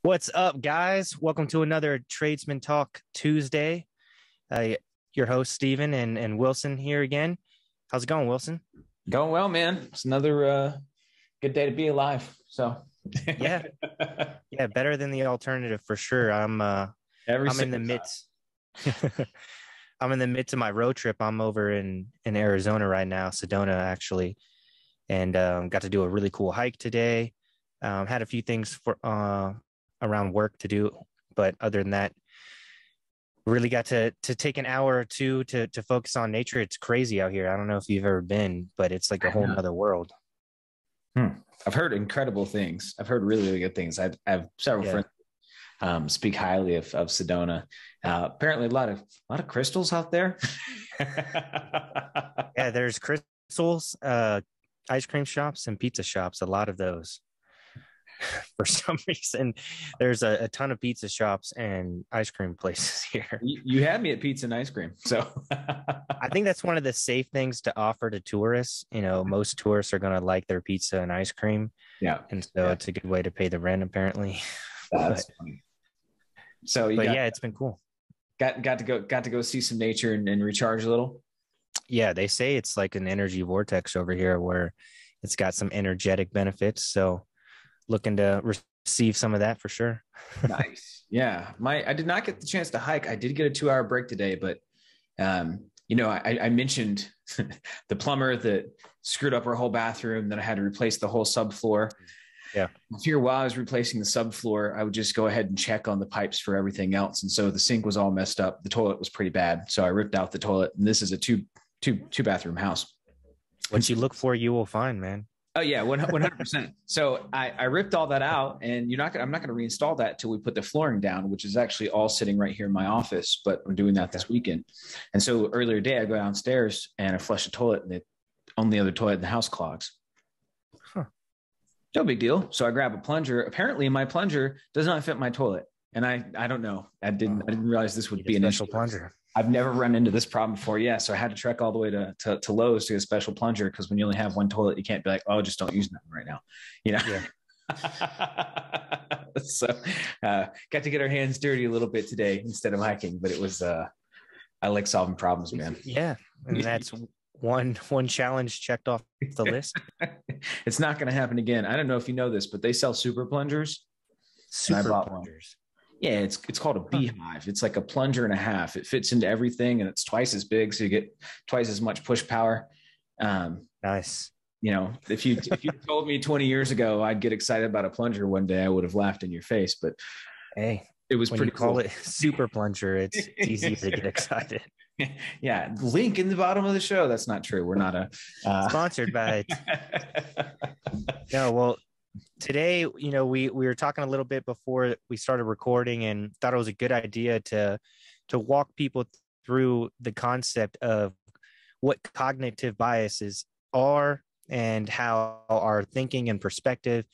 What's up, guys? Welcome to another Tradesmen Talk Tuesday. Uh, your host, Steven and Wilson here again. How's it going, Wilson? Going well, man. It's another good day to be alive. So yeah, better than the alternative for sure. I'm in the midst. I'm in the midst of my road trip. I'm over in Arizona right now, Sedona actually, and got to do a really cool hike today. Had a few things for around work to do, but other than that, really got to take an hour or two to focus on nature. It's crazy out here. I don't know if you've ever been, but it's like a whole nother world. I've heard incredible things. I've heard really, really good things. I have several friends speak highly of Sedona. Apparently a lot of crystals out there. Yeah, there's crystals, ice cream shops and pizza shops, a lot of those. For some reason, there's a ton of pizza shops and ice cream places here. You had me at pizza and ice cream. So I think that's one of the safe things to offer to tourists. You know, most tourists are going to like their pizza and ice cream. Yeah. And so it's a good way to pay the rent, apparently. That's funny. So it's been cool. Got to go see some nature and recharge a little. Yeah, they say it's like an energy vortex over here where it's got some energetic benefits. So looking to receive some of that for sure. Nice. Yeah. I did not get the chance to hike. I did get a 2-hour break today, but I mentioned the plumber that screwed up our whole bathroom, that I had to replace the whole subfloor. Yeah. Here, while I was replacing the subfloor, I would just go ahead and check on the pipes for everything else. And so the sink was all messed up. The toilet was pretty bad. So I ripped out the toilet, and this is a two bathroom house. What you look for, you will find, man. Oh yeah, 100%. So I ripped all that out, and I'm not going to reinstall that till we put the flooring down, which is actually all sitting right here in my office. But I'm doing that this weekend. And so earlier today, I go downstairs and I flush the toilet, and the only other toilet in the house clogs. Huh. No big deal. So I grab a plunger. Apparently, my plunger does not fit my toilet, and I don't know. I didn't realize this would be an special plunger. I've never run into this problem before. Yeah. So I had to trek all the way to Lowe's to get a special plunger, because when you only have one toilet, you can't be like, oh, just don't use that right now. You know? Yeah. So got to get our hands dirty a little bit today instead of hiking, but it was, I like solving problems, man. Yeah. And that's one challenge checked off the list. It's not going to happen again. I don't know if you know this, but they sell super plungers. Super plungers. Yeah, it's called a beehive. It's like a plunger and a half. It fits into everything, and it's twice as big, so you get twice as much push power. Nice. You know, if you told me 20 years ago I'd get excited about a plunger one day, I would have laughed in your face. But hey, it was when pretty you call cool. It super plunger. It's easy to get excited. Yeah, link in the bottom of the show. That's not true. We're not sponsored by No, well, today, we were talking a little bit before we started recording, and thought it was a good idea to walk people through the concept of what cognitive biases are and how our thinking and perspective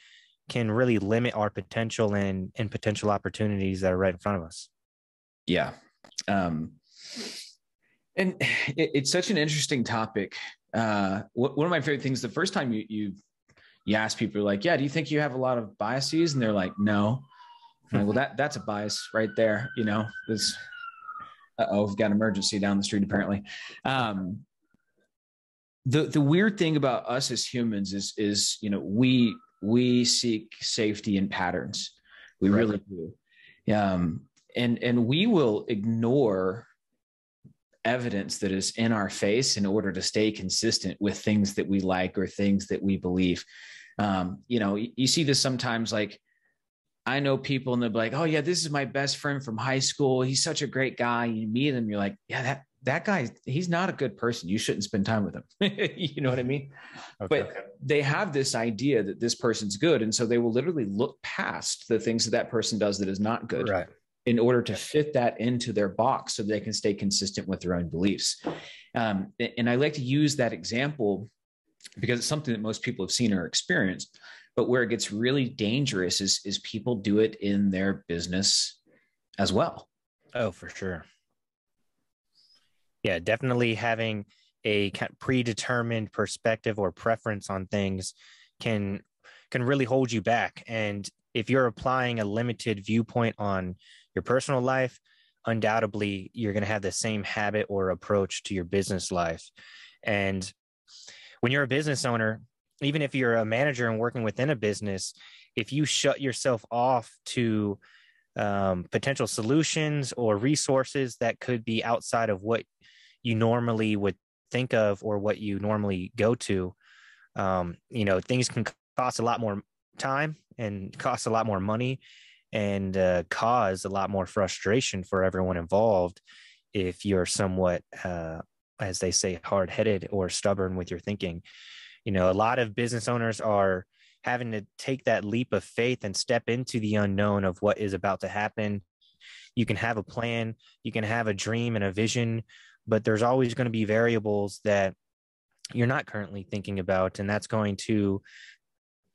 can really limit our potential and potential opportunities that are right in front of us. Yeah. And it's such an interesting topic. One of my favorite things, the first time you ask people, like, yeah, do you think you have a lot of biases? And they're like, no. I'm like, well, that's a bias right there. You know, this, we've got an emergency down the street, apparently. The weird thing about us as humans is, we seek safety in patterns. We really do. And we will ignore evidence that is in our face in order to stay consistent with things that we like or things that we believe. You see this sometimes. Like, I know people and they'll be like, oh yeah, this is my best friend from high school. He's such a great guy. You meet him, you're like, yeah, that guy, he's not a good person. You shouldn't spend time with him. You know what I mean? Okay. But they have this idea that this person's good. And so they will literally look past the things that person does that is not good. Right. In order to fit that into their box so they can stay consistent with their own beliefs. And I like to use that example because it's something that most people have seen or experienced, but where it gets really dangerous is people do it in their business as well. Oh, for sure. Yeah, definitely having a predetermined perspective or preference on things can really hold you back. And if you're applying a limited viewpoint on your personal life, undoubtedly you're going to have the same habit or approach to your business life. And when you're a business owner, even if you're a manager and working within a business, if you shut yourself off to potential solutions or resources that could be outside of what you normally would think of or what you normally go to, things can cost a lot more time and cost a lot more money and cause a lot more frustration for everyone involved if you're somewhat, as they say, hard-headed or stubborn with your thinking. A lot of business owners are having to take that leap of faith and step into the unknown of what is about to happen. You can have a plan, you can have a dream and a vision, but there's always going to be variables that you're not currently thinking about, and that's going to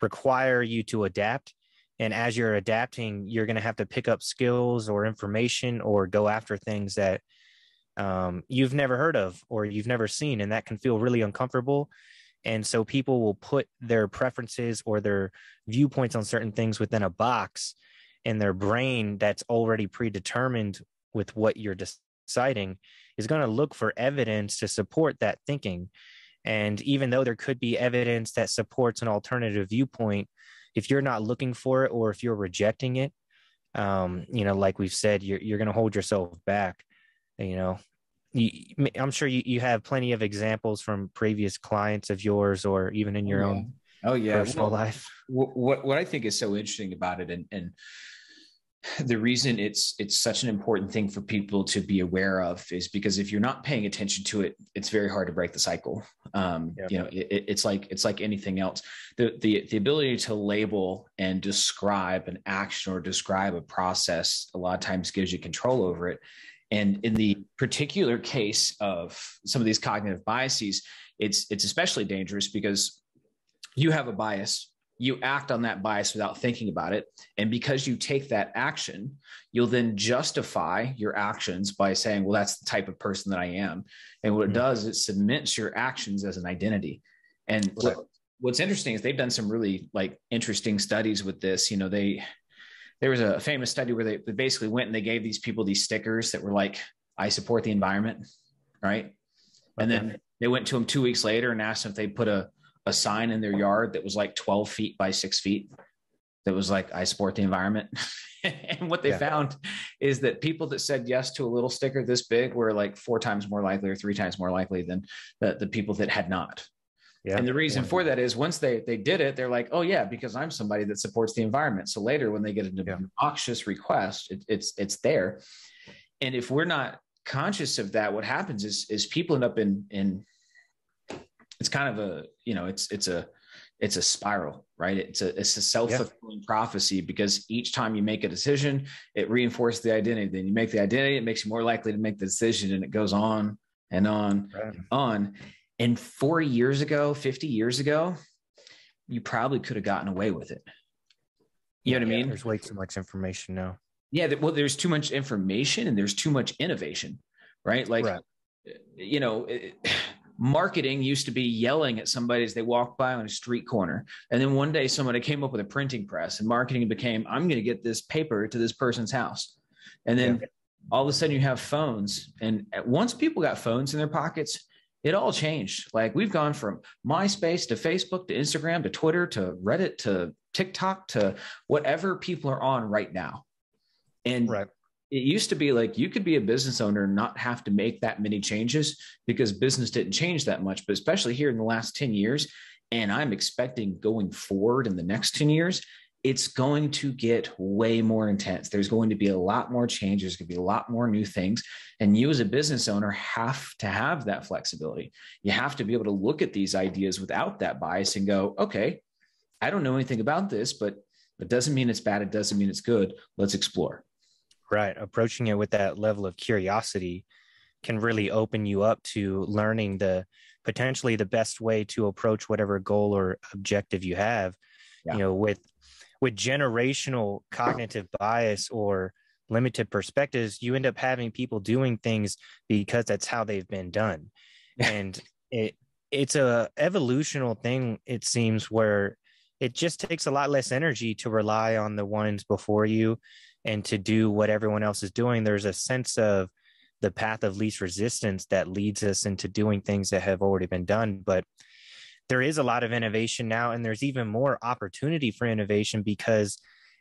require you to adapt. And as you're adapting, you're going to have to pick up skills or information or go after things that you've never heard of or you've never seen, and that can feel really uncomfortable. And so people will put their preferences or their viewpoints on certain things within a box in their brain that's already predetermined with what you're deciding, is going to look for evidence to support that thinking. And even though there could be evidence that supports an alternative viewpoint, if you're not looking for it or if you're rejecting it, like we've said, you're going to hold yourself back. I'm sure you have plenty of examples from previous clients of yours or even in your own personal life. What I think is so interesting about it, and the reason it's such an important thing for people to be aware of, is because if you're not paying attention to it, it's very hard to break the cycle. It's like anything else. The ability to label and describe an action or describe a process a lot of times gives you control over it. And in the particular case of some of these cognitive biases, it's especially dangerous because you have a bias, you act on that bias without thinking about it. And because you take that action, you'll then justify your actions by saying, well, that's the type of person that I am. And what it does, it cements your actions as an identity. And what's interesting is they've done some really interesting studies with this. There was a famous study where they basically went and they gave these people these stickers that were like, I support the environment, right? And then they went to them 2 weeks later and asked them if they'd put a sign in their yard that was like 12 feet by 6 feet that was like, I support the environment. And what they found is that people that said yes to a little sticker this big were like 4 times more likely or 3 times more likely than the people that had not. Yeah. And the reason for that is once they did it, they're like, oh yeah, because I'm somebody that supports the environment. So later when they get an obnoxious request, it's there. And if we're not conscious of that, what happens is people end up in it's kind of it's a spiral, right? It's a self-fulfilling prophecy, because each time you make a decision, it reinforces the identity. Then you make the identity, it makes you more likely to make the decision, and it goes on and on and on. And 40 years ago, 50 years ago, you probably could have gotten away with it. You know what I mean? There's way too much information now. Yeah. Well, there's too much information and there's too much innovation, right? Marketing used to be yelling at somebody as they walk by on a street corner. And then one day somebody came up with a printing press, and marketing became, I'm going to get this paper to this person's house. And then all of a sudden you have phones. And once people got phones in their pockets, it all changed. Like, we've gone from MySpace to Facebook to Instagram to Twitter to Reddit to TikTok to whatever people are on right now. And it used to be like you could be a business owner and not have to make that many changes because business didn't change that much. But especially here in the last 10 years, and I'm expecting going forward in the next 10 years, it's going to get way more intense. There's going to be a lot more changes. There's going to be a lot more new things. And you as a business owner have to have that flexibility. You have to be able to look at these ideas without that bias and go, okay, I don't know anything about this, but it doesn't mean it's bad. It doesn't mean it's good. Let's explore. Right. Approaching it with that level of curiosity can really open you up to learning potentially the best way to approach whatever goal or objective you have. With generational cognitive bias or limited perspectives, you end up having people doing things because that's how they've been done. And it's a evolutional thing, it seems, where it just takes a lot less energy to rely on the ones before you and to do what everyone else is doing. There's a sense of the path of least resistance that leads us into doing things that have already been done. But there is a lot of innovation now, and there's even more opportunity for innovation because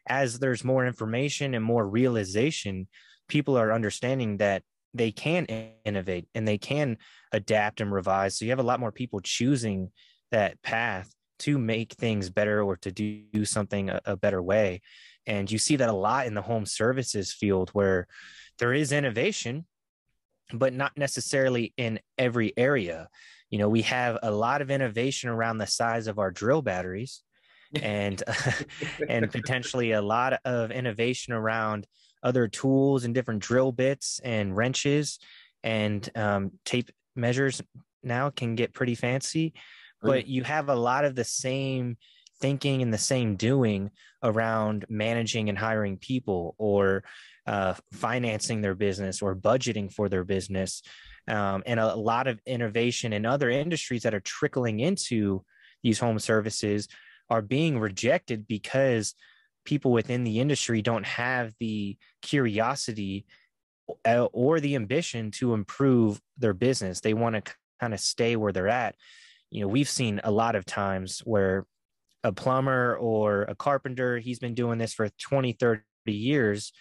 as there's more information and more realization, people are understanding that they can innovate and they can adapt and revise. So you have a lot more people choosing that path to make things better or to do something a better way. And you see that a lot in the home services field where there is innovation, but not necessarily in every area. You know, we have a lot of innovation around the size of our drill batteries and and potentially a lot of innovation around other tools and different drill bits and wrenches and tape measures now can get pretty fancy, but you have a lot of the same thinking and the same doing around managing and hiring people or financing their business or budgeting for their business, and a lot of innovation in other industries that are trickling into these home services are being rejected because people within the industry don't have the curiosity or the ambition to improve their business. They want to kind of stay where they're at. You know, we've seen a lot of times where a plumber or a carpenter, he's been doing this for 20, 30 years,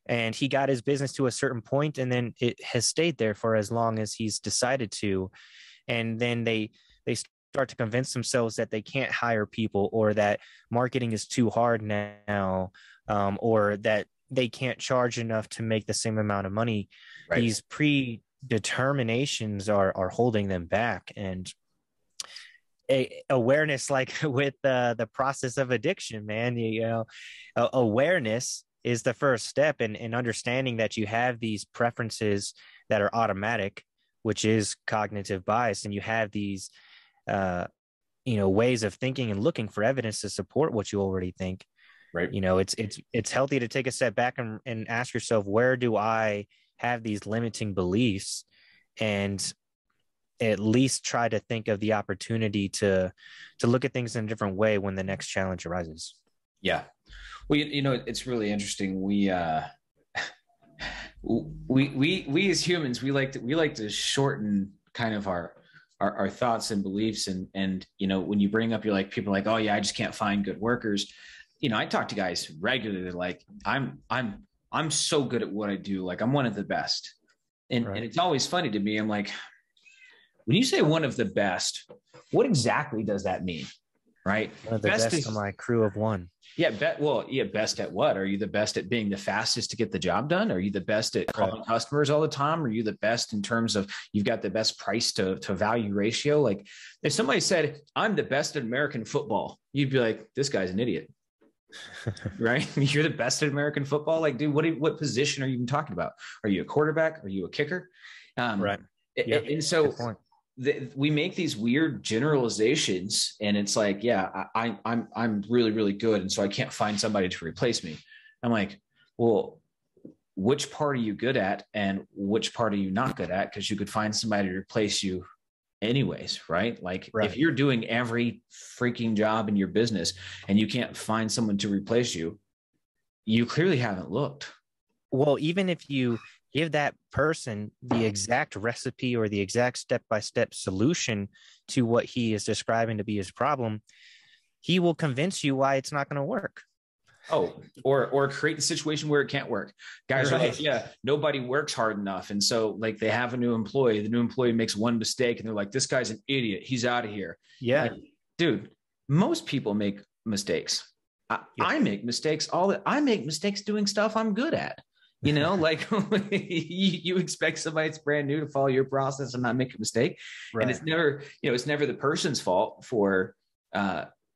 and he got his business to a certain point, and then it has stayed there for as long as he's decided to. And then they start to convince themselves that they can't hire people, or that marketing is too hard now, or that they can't charge enough to make the same amount of money. Right. These predeterminations are holding them back. And awareness, like with the process of addiction, man, you know, awareness is the first step in understanding that you have these preferences that are automatic, which is cognitive bias, and you have these you know, ways of thinking and looking for evidence to support what you already think. Right. You know, it's healthy to take a step back and ask yourself, where do I have these limiting beliefs, and at least try to think of the opportunity to look at things in a different way when the next challenge arises. Yeah. Well, you know, it's really interesting. We as humans, we like to shorten kind of our thoughts and beliefs. And, you know, when you bring up, you're like, people are like, oh yeah, I just can't find good workers. You know, I talk to guys regularly, like I'm so good at what I do. Like I'm one of the best. And, right. And it's always funny to me. I'm like, when you say one of the best, what exactly does that mean? Right. One of the best of my crew of one. Yeah. Best at what? Are you the best at being the fastest to get the job done? Are you the best at calling customers all the time? Are you the best in terms of you've got the best price to value ratio? Like if somebody said, I'm the best at American football, you'd be like, this guy's an idiot. Right? You're the best at American football. Like, dude, what position are you even talking about? Are you a quarterback? Are you a kicker? Right. Yep. And so we make these weird generalizations, and it's like, yeah, I'm really, really good, and so I can't find somebody to replace me. I'm like, well, which part are you good at, and which part are you not good at? Because you could find somebody to replace you anyways, right? Like if you're doing every freaking job in your business and you can't find someone to replace you, you clearly haven't looked. Well, even if you give that person the exact recipe or the exact step-by-step solution to what he is describing to be his problem, he will convince you why it's not going to work. Oh, or create a situation where it can't work. Guys are like, yeah, nobody works hard enough. And so like they have a new employee, the new employee makes one mistake and they're like, this guy's an idiot. He's out of here. Yeah. Like, dude, most people make mistakes. I make mistakes. I make mistakes doing stuff I'm good at. You know, like you expect somebody that's brand new to follow your process and not make a mistake. Right. And it's never, you know, it's never the person's fault for,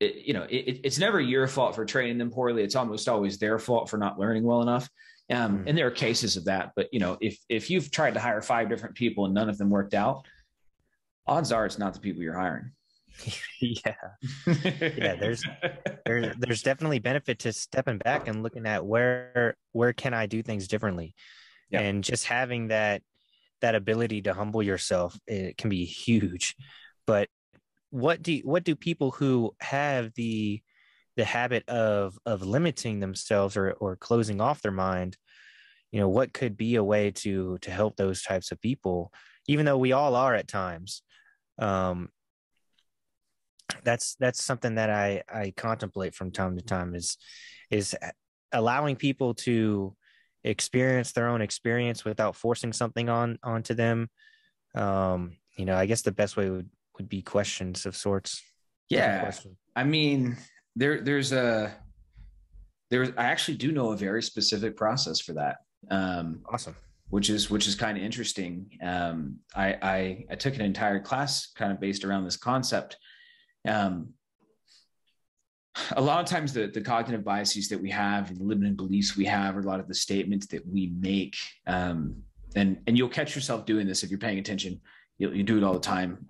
it's never your fault for training them poorly. It's almost always their fault for not learning well enough. And there are cases of that. But, you know, if you've tried to hire 5 different people and none of them worked out, odds are it's not the people you're hiring. Yeah. There's definitely benefit to stepping back and looking at where can I do things differently, and just having that ability to humble yourself, it can be huge. But what do people who have the the habit of limiting themselves or closing off their mind, what could be a way to help those types of people, even though we all are at times. That's something that I contemplate from time to time, is allowing people to experience their own experience without forcing something onto them. I guess the best way would be questions of sorts. Yeah. I mean, I actually do know a very specific process for that. Awesome. Which is kind of interesting. I took an entire class kind of based around this concept. A lot of times the cognitive biases that we have and the limiting beliefs we have, or a lot of the statements that we make, and you'll catch yourself doing this if you're paying attention. You do it all the time.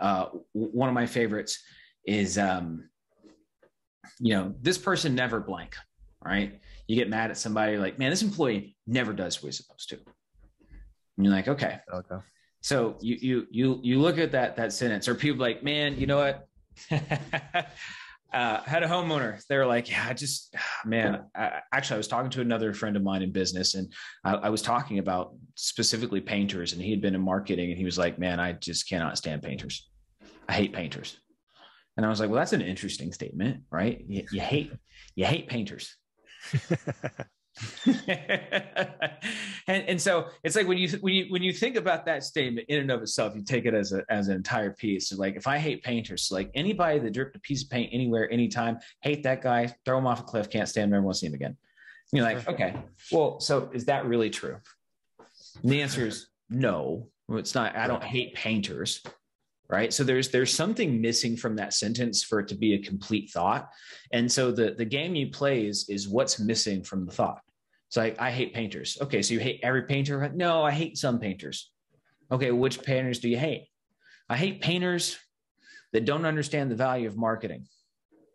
One of my favorites is, this person never blank, right? You get mad at somebody like, man, this employee never does what he's supposed to. And you're like, okay. So you look at that sentence, or people like, man, you know what? Had a homeowner. They were like, yeah, actually, I was talking to another friend of mine in business, and I was talking about specifically painters, and he had been in marketing, and he was like, man, I just cannot stand painters. I hate painters. And I was like, well, that's an interesting statement, right? You hate painters. and so it's like when you think about that statement in and of itself, you take it as an entire piece. So like, if I hate painters, so like anybody that dripped a piece of paint anywhere, anytime, hate that guy, throw him off a cliff, can't stand him, never want to see him again. And you're like, okay, well, so is that really true? And the answer is no. Well, it's not. I don't hate painters. Right. So there's something missing from that sentence for it to be a complete thought. And so the game you play is what's missing from the thought. It's like, I hate painters. Okay. So you hate every painter? No, I hate some painters. Okay. Which painters do you hate? I hate painters that don't understand the value of marketing.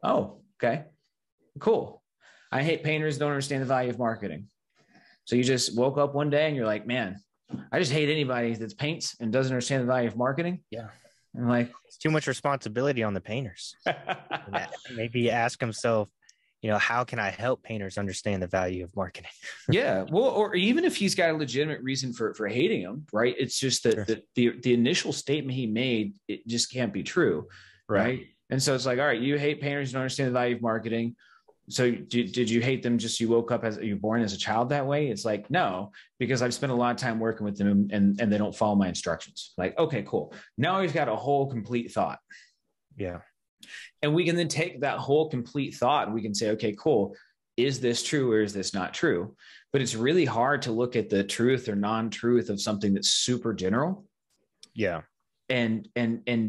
Oh, okay, cool. I hate painters that don't understand the value of marketing. So you just woke up one day and you're like, man, I just hate anybody that paints and doesn't understand the value of marketing. Yeah. And like, it's too much responsibility on the painters. Maybe ask himself, how can I help painters understand the value of marketing? Yeah. Well, or even if he's got a legitimate reason for hating him, right? It's just that sure. the initial statement he made, it just can't be true. Right. And so it's like, all right, you hate painters, you don't understand the value of marketing. So did you hate them just you woke up as you were born as a child that way? It's like, no, because I've spent a lot of time working with them and they don't follow my instructions. Like, okay, cool. Now he's got a whole complete thought. Yeah. And we can then take that whole complete thought and we can say, okay, cool. Is this true or is this not true? But it's really hard to look at the truth or non-truth of something that's super general. Yeah. And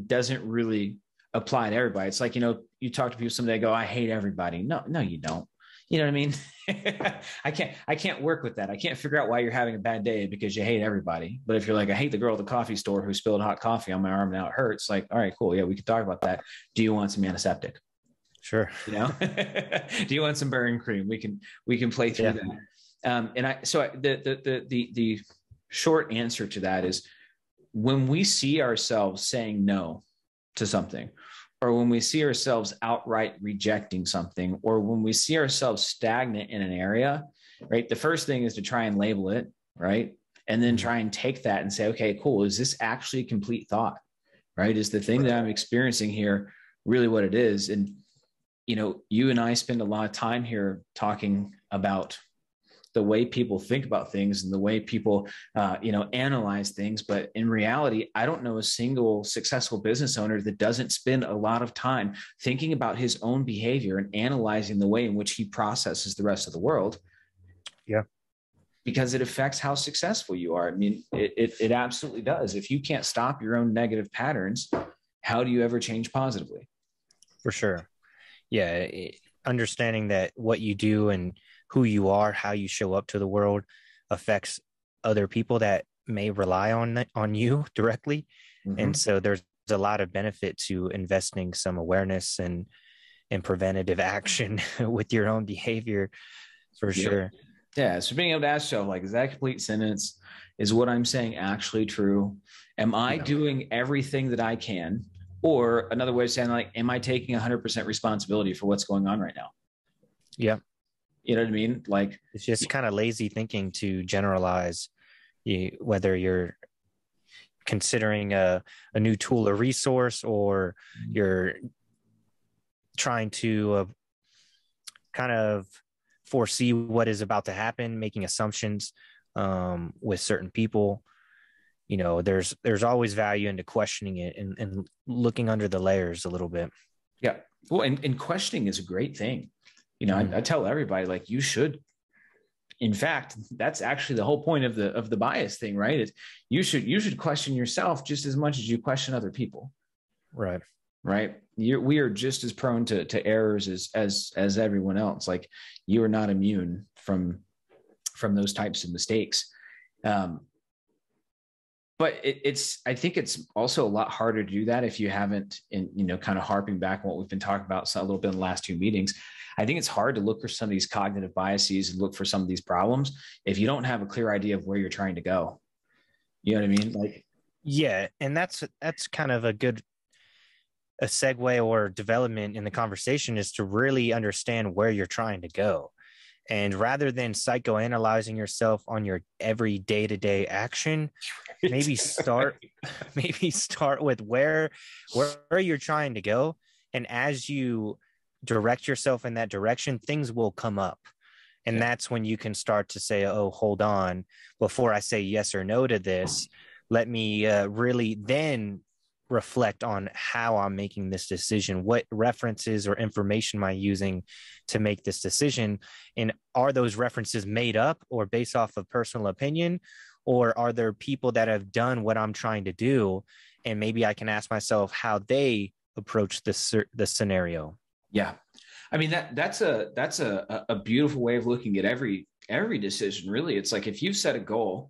doesn't really apply to everybody. It's like, you talk to people someday, go, I hate everybody. No, you don't. You know what I mean? I can't work with that. I can't figure out why you're having a bad day because you hate everybody. But if you're like, I hate the girl at the coffee store who spilled hot coffee on my arm and now it hurts. Like, all right, cool. Yeah, we could talk about that. Do you want some antiseptic? Sure. Do you want some burn cream? We can play through that. The short answer to that is when we see ourselves saying no to something, or when we see ourselves outright rejecting something, or when we see ourselves stagnant in an area, right? The first thing is to try and label it, right? And then try and take that and say, okay, cool. Is this actually a complete thought, right? Is the thing that I'm experiencing here really what it is? And, you and I spend a lot of time here talking about the way people think about things and the way people, analyze things. But in reality, I don't know a single successful business owner that doesn't spend a lot of time thinking about his own behavior and analyzing the way in which he processes the rest of the world. Yeah. Because it affects how successful you are. I mean, it absolutely does. If you can't stop your own negative patterns, how do you ever change positively? For sure. Yeah. Understanding that what you do and who you are, how you show up to the world affects other people that may rely on you directly. Mm-hmm. And so there's a lot of benefit to investing some awareness and preventative action with your own behavior for sure. Yeah. So being able to ask yourself, like, is that a complete sentence? Is what I'm saying actually true? Am I doing everything that I can? Or another way of saying, like, am I taking 100% responsibility for what's going on right now? Yeah. You know what I mean? Like, it's just kind of lazy thinking to generalize whether you're considering a new tool or resource, or you're trying to kind of foresee what is about to happen, making assumptions with certain people. There's always value into questioning it and looking under the layers a little bit. Yeah. Well, and questioning is a great thing. I tell everybody, like, you should. In fact, that's actually the whole point of the bias thing, right? You should question yourself just as much as you question other people. Right. Right. We are just as prone to errors as everyone else. Like, you are not immune from those types of mistakes. But I think it's also a lot harder to do that if you haven't, kind of harping back on what we've been talking about a little bit in the last 2 meetings. I think it's hard to look for some of these cognitive biases and look for some of these problems if you don't have a clear idea of where you're trying to go. You know what I mean? Like, yeah. And that's kind of a segue or development in the conversation, is to really understand where you're trying to go. And rather than psychoanalyzing yourself on your every day-to-day action, maybe start with where you're trying to go. And as you direct yourself in that direction, things will come up. And that's when you can start to say, oh, hold on, before I say yes or no to this, let me really then reflect on how I'm making this decision. What references or information am I using to make this decision? And are those references made up or based off of personal opinion? Or are there people that have done what I'm trying to do? And maybe I can ask myself how they approach the scenario. Yeah. I mean, that's a beautiful way of looking at every decision, really. It's like, if you've set a goal,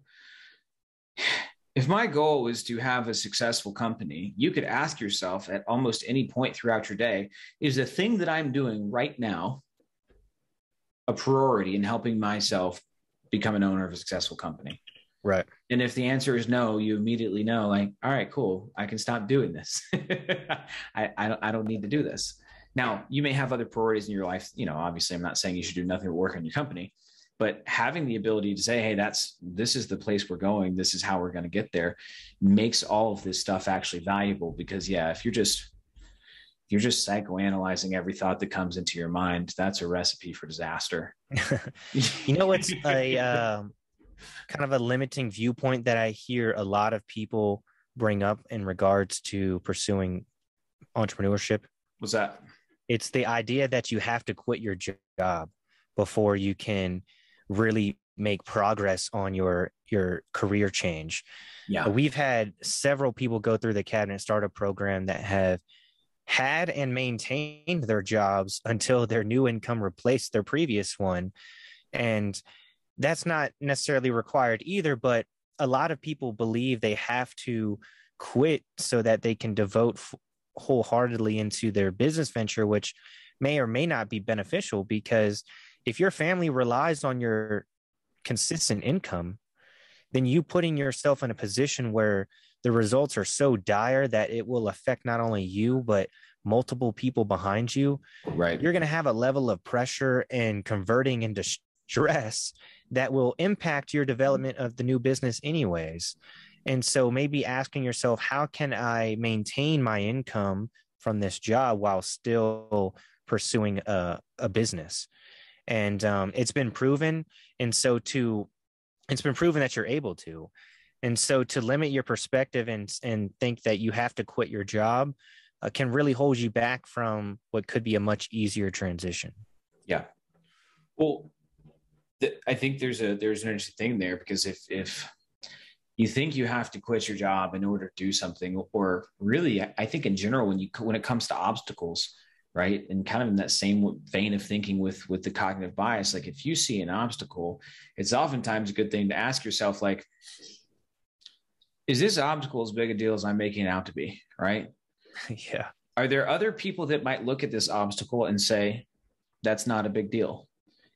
if my goal is to have a successful company, you could ask yourself at almost any point throughout your day, is the thing that I'm doing right now a priority in helping myself become an owner of a successful company? Right. And if the answer is no, you immediately know, like, all right, cool, I can stop doing this. I don't need to do this. Now, you may have other priorities in your life. Obviously, I'm not saying you should do nothing but work on your company, but having the ability to say, hey, this is the place we're going, this is how we're going to get there, makes all of this stuff actually valuable. Because if you're just psychoanalyzing every thought that comes into your mind, that's a recipe for disaster. What's a kind of a limiting viewpoint that I hear a lot of people bring up in regards to pursuing entrepreneurship? What's that? It's the idea that you have to quit your job before you can really make progress on your career change. Yeah. We've had several people go through the Cabinet Startup Program that have had and maintained their jobs until their new income replaced their previous one. And that's not necessarily required either, but a lot of people believe they have to quit so that they can devote wholeheartedly into their business venture, which may or may not be beneficial, because if your family relies on your consistent income, then you putting yourself in a position where the results are so dire that it will affect not only you, but multiple people behind you. Right. You're going to have a level of pressure and converting into stress that will impact your development of the new business anyways. And so maybe asking yourself, how can I maintain my income from this job while still pursuing a business? And it's been proven. And so it's been proven that you're able to. And so to limit your perspective and think that you have to quit your job can really hold you back from what could be a much easier transition. Yeah. Well, I think there's an interesting thing there, because if you think you have to quit your job in order to do something, or really, I think in general, when it comes to obstacles, right, and kind of in that same vein of thinking with the cognitive bias, like, if you see an obstacle, it's oftentimes a good thing to ask yourself, like, is this obstacle as big a deal as I'm making it out to be, right? Yeah. Are there other people that might look at this obstacle and say, that's not a big deal?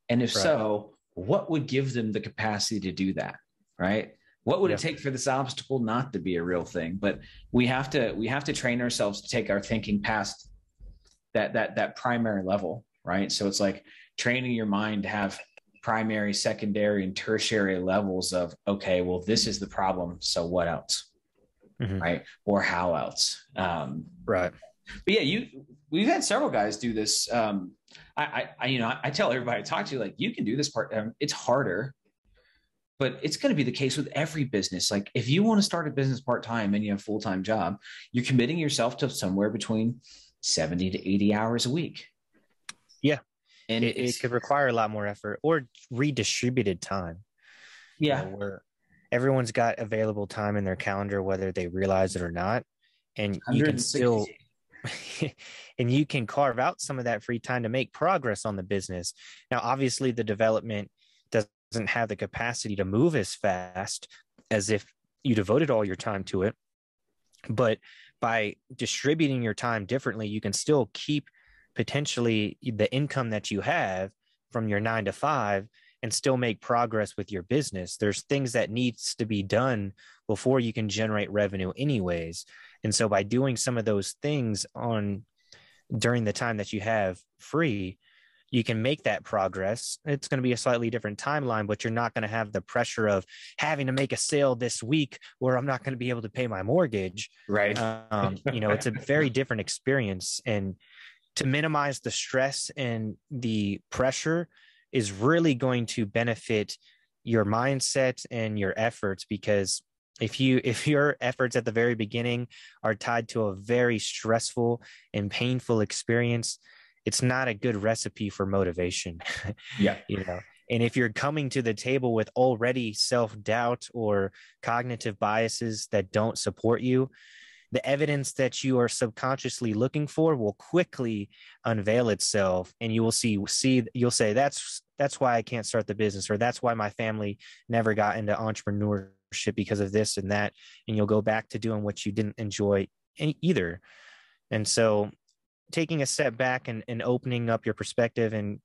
And if so, what would give them the capacity to do that, right? What would it take for this obstacle not to be a real thing? But we have to train ourselves to take our thinking past that primary level, right? So it's like, training your mind to have primary, secondary, and tertiary levels of, okay, well, this is the problem. So what else? Right. Or how else? Right. But yeah, we've had several guys do this. I tell everybody I talk to, like, you can do this part. It's harder, but it's going to be the case with every business. Like, if you want to start a business part-time and you have a full-time job, you're committing yourself to somewhere between 70 to 80 hours a week. Yeah. And it could require a lot more effort or redistributed time. Yeah. Where everyone's got available time in their calendar, whether they realize it or not. And you can still, and you can carve out some of that free time to make progress on the business. Now, obviously the development doesn't have the capacity to move as fast as if you devoted all your time to it. But by distributing your time differently, you can still keep potentially the income that you have from your 9 to 5 and still make progress with your business. There's things that needs to be done before you can generate revenue anyways. And so by doing some of those things during the time that you have free, you can make that progress. It's going to be a slightly different timeline, but you're not going to have the pressure of having to make a sale this week where I'm not going to be able to pay my mortgage. Right. It's a very different experience. And to minimize the stress and the pressure is really going to benefit your mindset and your efforts, because if your efforts at the very beginning are tied to a very stressful and painful experience, it's not a good recipe for motivation. Yeah. And if you're coming to the table with already self-doubt or cognitive biases that don't support you, the evidence that you are subconsciously looking for will quickly unveil itself, and you will you'll say, that's why I can't start the business, or that's why my family never got into entrepreneurship because of this and that. And you'll go back to doing what you didn't enjoy either. And so taking a step back and opening up your perspective and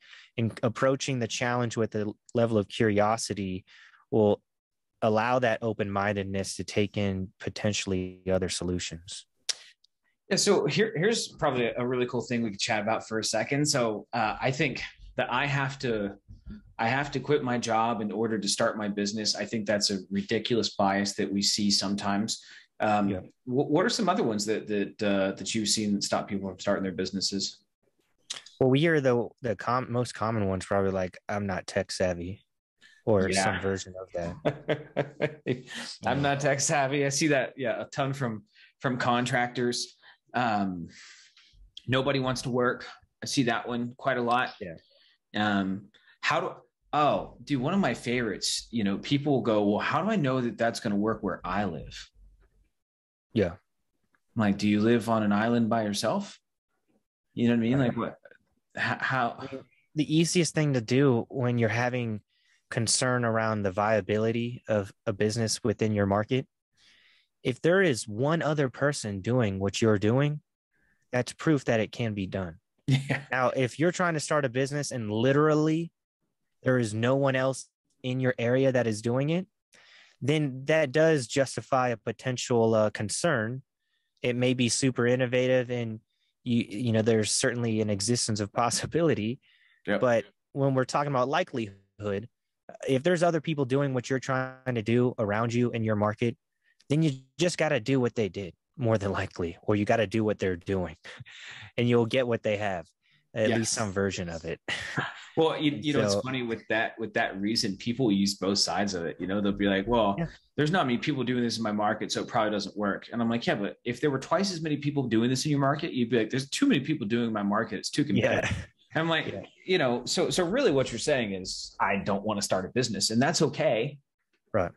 approaching the challenge with a level of curiosity will allow that open-mindedness to take in potentially other solutions. Yeah. So here's probably a really cool thing we could chat about for a second. So I think that I have to quit my job in order to start my business. I think that's a ridiculous bias that we see sometimes. What are some other ones that you've seen that stop people from starting their businesses? Well, we hear the most common ones probably like, I'm not tech savvy, or some version of that. I'm not tech savvy. I see that. Yeah. A ton from contractors. Nobody wants to work. I see that one quite a lot. Yeah. One of my favorites, people will go, well, how do I know that that's going to work where I live? Yeah. I'm like, do you live on an island by yourself? You know what I mean? Like what, how? The easiest thing to do when you're having concern around the viability of a business within your market, if there is one other person doing what you're doing, that's proof that it can be done. Yeah. Now, if you're trying to start a business and literally there is no one else in your area that is doing it, then that does justify a potential concern. It may be super innovative and there's certainly an existence of possibility. Yep. But when we're talking about likelihood, if there's other people doing what you're trying to do around you in your market, then you just got to do what they did, more than likely, or you got to do what they're doing and you'll get what they have, at least some version of it. Well, it's funny with that reason, people use both sides of it. They'll be like, well, there's not many people doing this in my market, so it probably doesn't work. And I'm like, yeah, but if there were twice as many people doing this in your market, you'd be like, there's too many people doing my market. It's too competitive. Yeah. I'm like, so really what you're saying is I don't want to start a business, and that's okay. Right.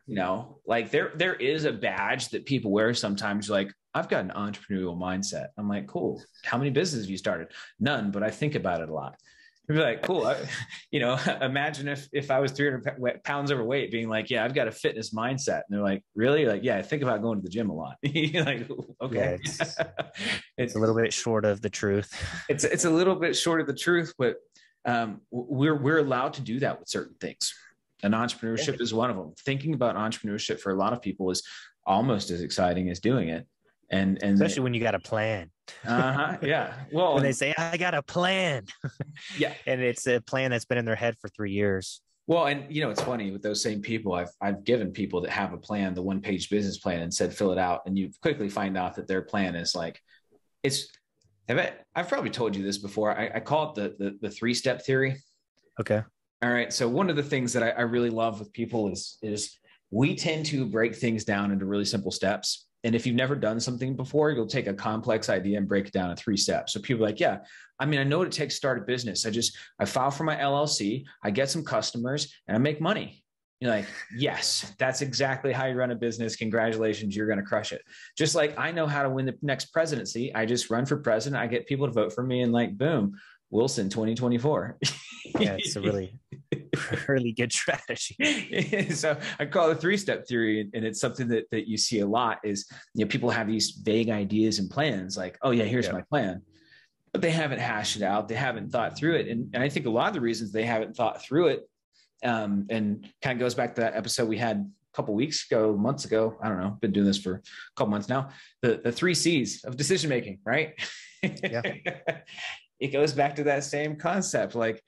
Like there is a badge that people wear sometimes, like, I've got an entrepreneurial mindset. I'm like, cool. How many businesses have you started? None, but I think about it a lot. You'd be like, cool. Imagine if I was 300 pounds overweight being like, yeah, I've got a fitness mindset. And they're like, really? Like, yeah, I think about going to the gym a lot. You're like, okay. Yeah, it's a little bit short of the truth. It's a little bit short of the truth, but we're allowed to do that with certain things. And entrepreneurship is one of them. Thinking about entrepreneurship for a lot of people is almost as exciting as doing it. And especially when you got a plan. Yeah. Well, when they say, I got a plan. Yeah. And it's a plan that's been in their head for 3 years. Well, and it's funny with those same people, I've given people that have a plan, the 1-page business plan, and said, fill it out. And you quickly find out that their plan is like, I've probably told you this before. I call it the 3-step theory. Okay. All right. So one of the things that I really love with people is we tend to break things down into really simple steps. And if you've never done something before, you'll take a complex idea and break it down in 3 steps. So people are like, yeah, I mean, I know what it takes to start a business. I file for my LLC, I get some customers, and I make money. You're like, yes, that's exactly how you run a business. Congratulations, you're going to crush it. Just like I know how to win the next presidency. I just run for president. I get people to vote for me, and like, boom, Wilson 2024. Yeah, it's a really good strategy. So I call it the 3-step theory. And it's something that you see a lot is, people have these vague ideas and plans like, oh yeah, here's my plan, but they haven't hashed it out. They haven't thought through it. And I think a lot of the reasons they haven't thought through it, and kind of goes back to that episode we had a couple months ago. I don't know, been doing this for a couple months now. The 3 C's of decision-making, right? Yeah. It goes back to that same concept. Like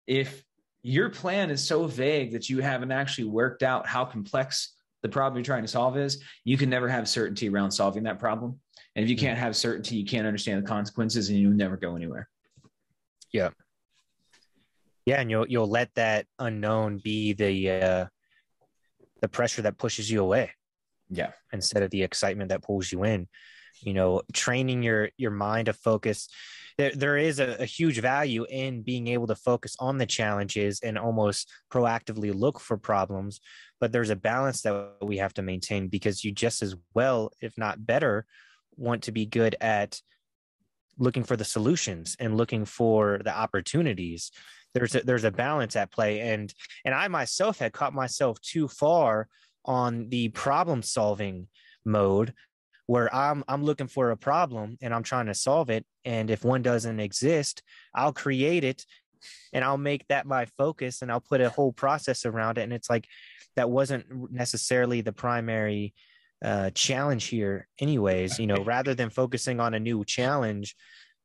if your plan is so vague that you haven't actually worked out how complex the problem you're trying to solve is, you can never have certainty around solving that problem. And if you can't have certainty, you can't understand the consequences, and you'll never go anywhere. Yeah. Yeah. And you'll let that unknown be the pressure that pushes you away. Yeah. Instead of the excitement that pulls you in, training your mind to focus. There is a huge value in being able to focus on the challenges and almost proactively look for problems. But there's a balance that we have to maintain, because you just as well, if not better, want to be good at looking for the solutions and looking for the opportunities. There's a balance at play. And I myself had caught myself too far on the problem solving mode, where I'm looking for a problem and I'm trying to solve it. And if one doesn't exist, I'll create it and I'll make that my focus, and I'll put a whole process around it. And it's like, that wasn't necessarily the primary challenge here anyways. Rather than focusing on a new challenge,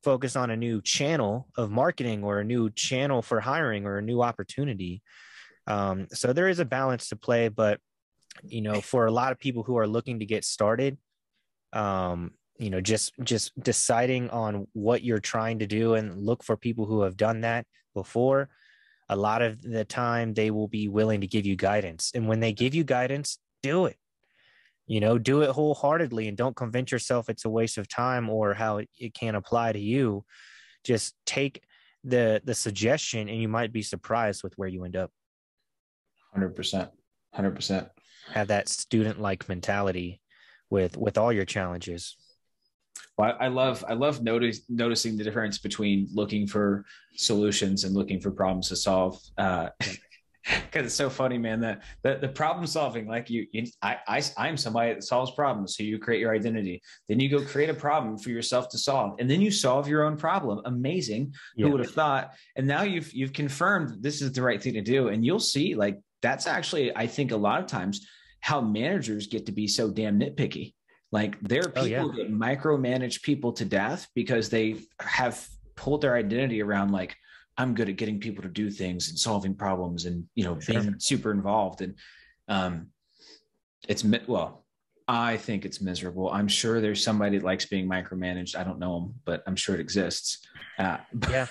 focus on a new channel of marketing, or a new channel for hiring, or a new opportunity. So there is a balance to play, but for a lot of people who are looking to get started, just deciding on what you're trying to do and look for people who have done that before. A lot of the time they will be willing to give you guidance. And when they give you guidance, do it. Do it wholeheartedly, and don't convince yourself it's a waste of time or how it can't apply to you. Just take the suggestion, and you might be surprised with where you end up. 100%. 100%. Have that student-like mentality with all your challenges. Well, I love noticing the difference between looking for solutions and looking for problems to solve. Because it's so funny, man, that the problem solving, like I'm somebody that solves problems. So you create your identity, then you go create a problem for yourself to solve, and then you solve your own problem. Amazing. Yeah. Who would have thought? And now you've confirmed this is the right thing to do. And you'll see, like, that's actually, I think, a lot of times how managers get to be so damn nitpicky. Like, there are people that micromanage people to death because they have pulled their identity around, like, I'm good at getting people to do things and solving problems and, being super involved. And I think it's miserable. I'm sure there's somebody that likes being micromanaged. I don't know them, but I'm sure it exists. Yeah.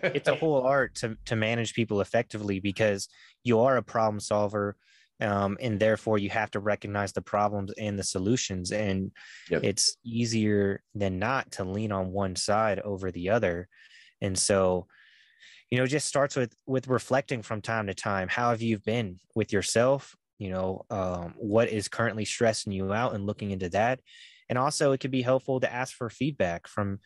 It's a whole art to manage people effectively, because you are a problem solver. And therefore you have to recognize the problems and the solutions. And it's easier than not to lean on one side over the other. And so, it just starts with reflecting from time to time. How have you been with yourself? What is currently stressing you out, and looking into that. And also, it could be helpful to ask for feedback from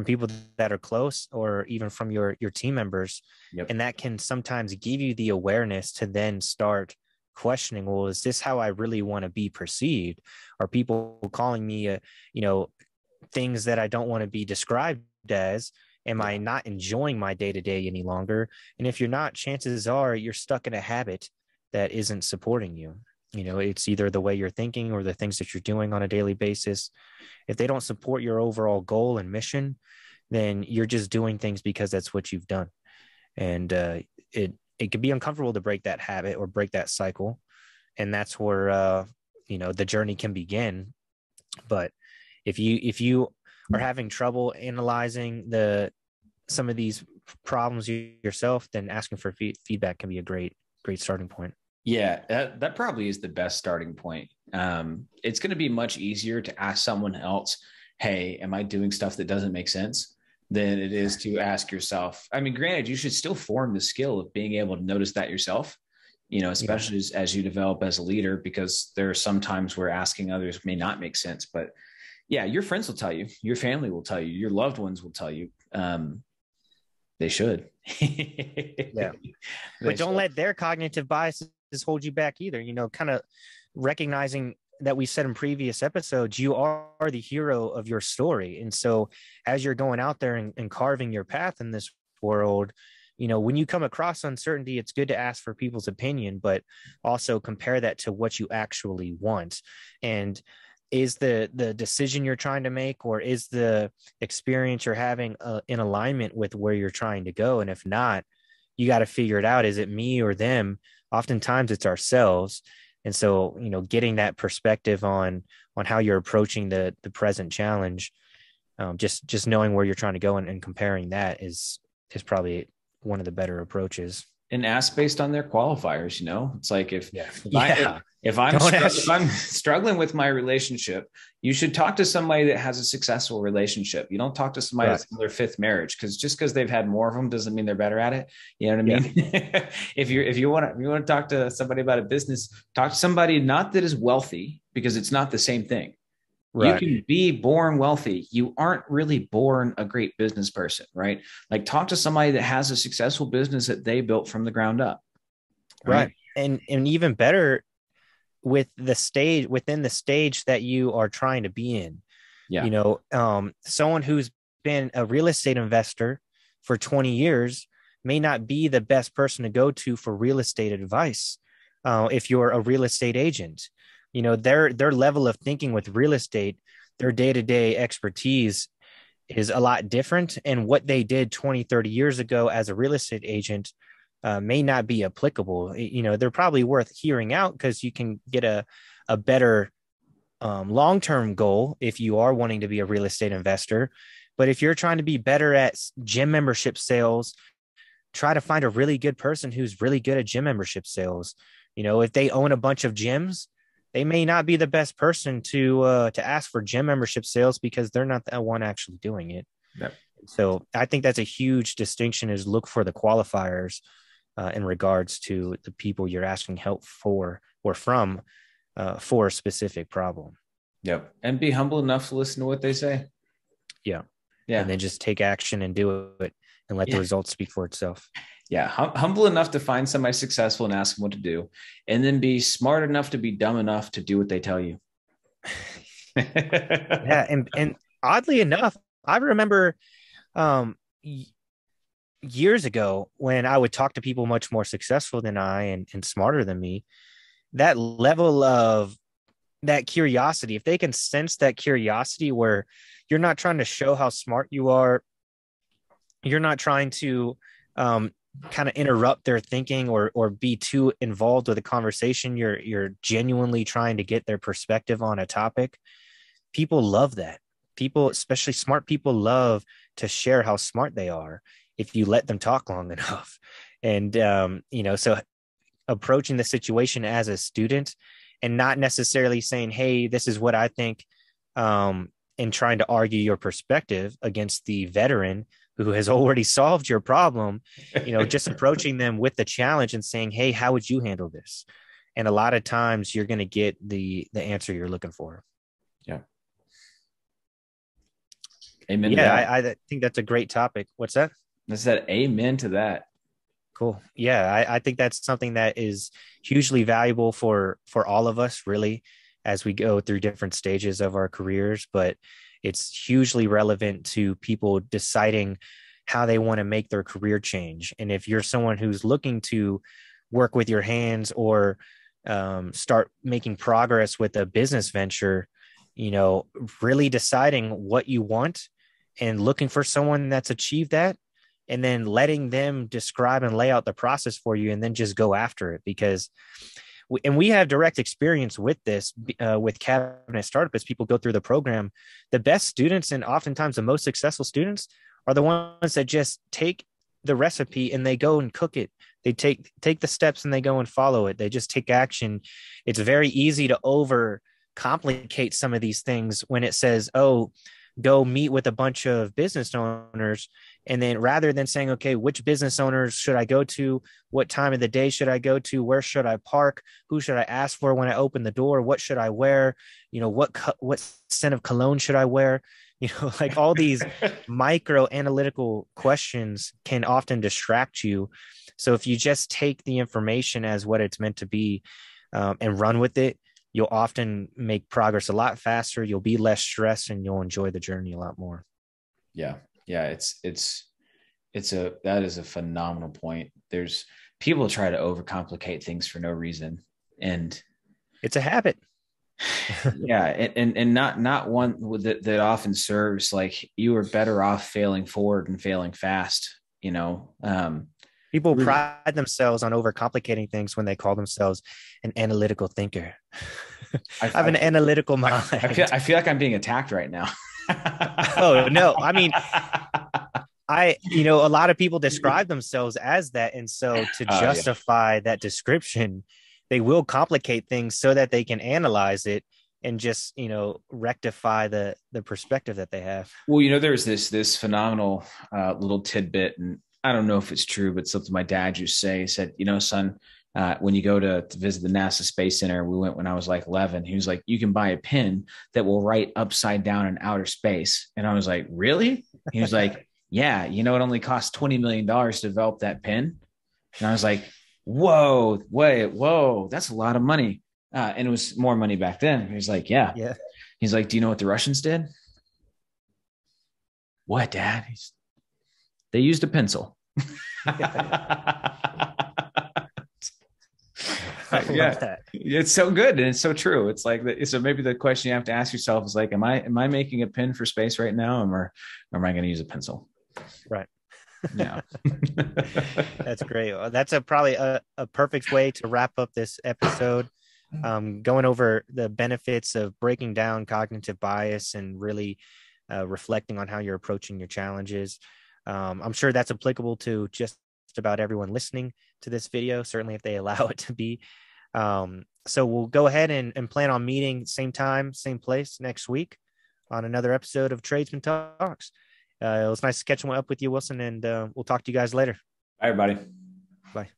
people that are close, or even from your team members. And that can sometimes give you the awareness to then start questioning, well, is this how I really want to be perceived? Are people calling me, things that I don't want to be described as? Am I not enjoying my day-to-day any longer? And if you're not, chances are you're stuck in a habit that isn't supporting you. It's either the way you're thinking or the things that you're doing on a daily basis. If they don't support your overall goal and mission, then you're just doing things because that's what you've done. And it can be uncomfortable to break that habit or break that cycle. And that's where, the journey can begin. But if you are having trouble analyzing some of these problems yourself, then asking for feedback can be a great starting point. Yeah, that probably is the best starting point. It's going to be much easier to ask someone else, hey, am I doing stuff that doesn't make sense, than it is to ask yourself. I mean, granted, you should still form the skill of being able to notice that yourself, especially as you develop as a leader, because there are some times where asking others may not make sense. But yeah, your friends will tell you, your family will tell you, your loved ones will tell you. They should. Yeah. But don't let their cognitive biases hold you back either. Kind of recognizing that we said in previous episodes, you are the hero of your story. And so as you're going out there and carving your path in this world, when you come across uncertainty, it's good to ask for people's opinion, but also compare that to what you actually want. And is the decision you're trying to make, or is the experience you're having in alignment with where you're trying to go? And if not, you got to figure it out. Is it me or them? Oftentimes it's ourselves. And so, getting that perspective on how you're approaching the present challenge, just knowing where you're trying to go and comparing that is probably one of the better approaches. And ask based on their qualifiers. It's like if I'm struggling with my relationship, you should talk to somebody that has a successful relationship. You don't talk to somebody that's in their fifth marriage, because they've had more of them doesn't mean they're better at it. You know what I mean? Yeah. If you want to talk to somebody about a business, talk to somebody not that is wealthy, because it's not the same thing. Right. You can be born wealthy. You aren't really born a great business person, right? Like, talk to somebody that has a successful business that they built from the ground up. Right. And even better, within the stage that you are trying to be in. Yeah. Someone who's been a real estate investor for 20 years may not be the best person to go to for real estate advice. If you're a real estate agent, their level of thinking with real estate, their day-to-day expertise is a lot different. And what they did 20, 30 years ago as a real estate agent may not be applicable. They're probably worth hearing out, because you can get a better long-term goal if you are wanting to be a real estate investor. But if you're trying to be better at gym membership sales, try to find a really good person who's really good at gym membership sales. If they own a bunch of gyms, they may not be the best person to ask for gym membership sales, because they're not the one actually doing it. Yep. So I think that's a huge distinction, is look for the qualifiers in regards to the people you're asking help for or from for a specific problem. Yep. And be humble enough to listen to what they say. Yeah. Yeah. And then just take action and do it, and let the results speak for itself. Yeah. Humble enough to find somebody successful and ask them what to do, and then be smart enough to be dumb enough to do what they tell you. Yeah. And oddly enough, I remember years ago when I would talk to people much more successful than I and smarter than me, that level of that curiosity, if they can sense that curiosity where you're not trying to show how smart you are, you're not trying to kind of interrupt their thinking or be too involved with a conversation, you're genuinely trying to get their perspective on a topic. People love that. People, especially smart people, love to share how smart they are if you let them talk long enough. And so approaching the situation as a student and not necessarily saying, hey, this is what I think, and trying to argue your perspective against the veteran who has already solved your problem, just approaching them with the challenge and saying, hey, how would you handle this? And a lot of times you're going to get the answer you're looking for. Yeah. Amen. Yeah. I think that's a great topic. What's that? I said amen to that. Cool. Yeah. I think that's something that is hugely valuable for all of us, really, as we go through different stages of our careers, but it's hugely relevant to people deciding how they want to make their career change. And if you're someone who's looking to work with your hands or start making progress with a business venture, really deciding what you want and looking for someone that's achieved that, and then letting them describe and lay out the process for you, and then just go after it. Because we have direct experience with this, with Cabinet Startup. As people go through the program, the best students and oftentimes the most successful students are the ones that just take the recipe and they go and cook it. They take the steps and they go and follow it. They just take action. It's very easy to over complicate some of these things when it says, oh, go meet with a bunch of business owners. And then rather than saying, okay, which business owners should I go to? What time of the day should I go to? Where should I park? Who should I ask for when I open the door? What should I wear? What scent of cologne should I wear? Like all these micro analytical questions can often distract you. So if you just take the information as what it's meant to be, and run with it, you'll often make progress a lot faster. You'll be less stressed and you'll enjoy the journey a lot more. Yeah. Yeah. That is a phenomenal point. There's people try to overcomplicate things for no reason. And it's a habit. Yeah. And not one that often serves, like, you are better off failing forward and failing fast. People pride themselves on overcomplicating things when they call themselves an analytical thinker. I have an analytical mind. I feel like I'm being attacked right now. Oh, no. I mean, a lot of people describe themselves as that. And so to justify that description, they will complicate things so that they can analyze it and just, rectify the perspective that they have. Well, there's this phenomenal little tidbit, and I don't know if it's true, but something my dad used to say. He said, son, when you go to visit the NASA Space Center, we went when I was like 11. He was like, you can buy a pen that will write upside down in outer space. And I was like, really? He was like, yeah, it only costs $20 million to develop that pen. And I was like, whoa, that's a lot of money. And it was more money back then. He was like, yeah. He's like, do you know what the Russians did? What, Dad? They used a pencil. Yeah, it's so good and it's so true. It's like, so maybe the question you have to ask yourself is like, am I making a pen for space right now, or am I going to use a pencil? Right. Yeah. That's great. That's probably a perfect way to wrap up this episode. Going over the benefits of breaking down cognitive bias and really reflecting on how you're approaching your challenges. I'm sure that's applicable to just about everyone listening to this video, certainly if they allow it to be. So we'll go ahead and plan on meeting same time, same place next week on another episode of Tradesmen Talks. It was nice catching up with you, Wilson, and we'll talk to you guys later. Bye, everybody. Bye.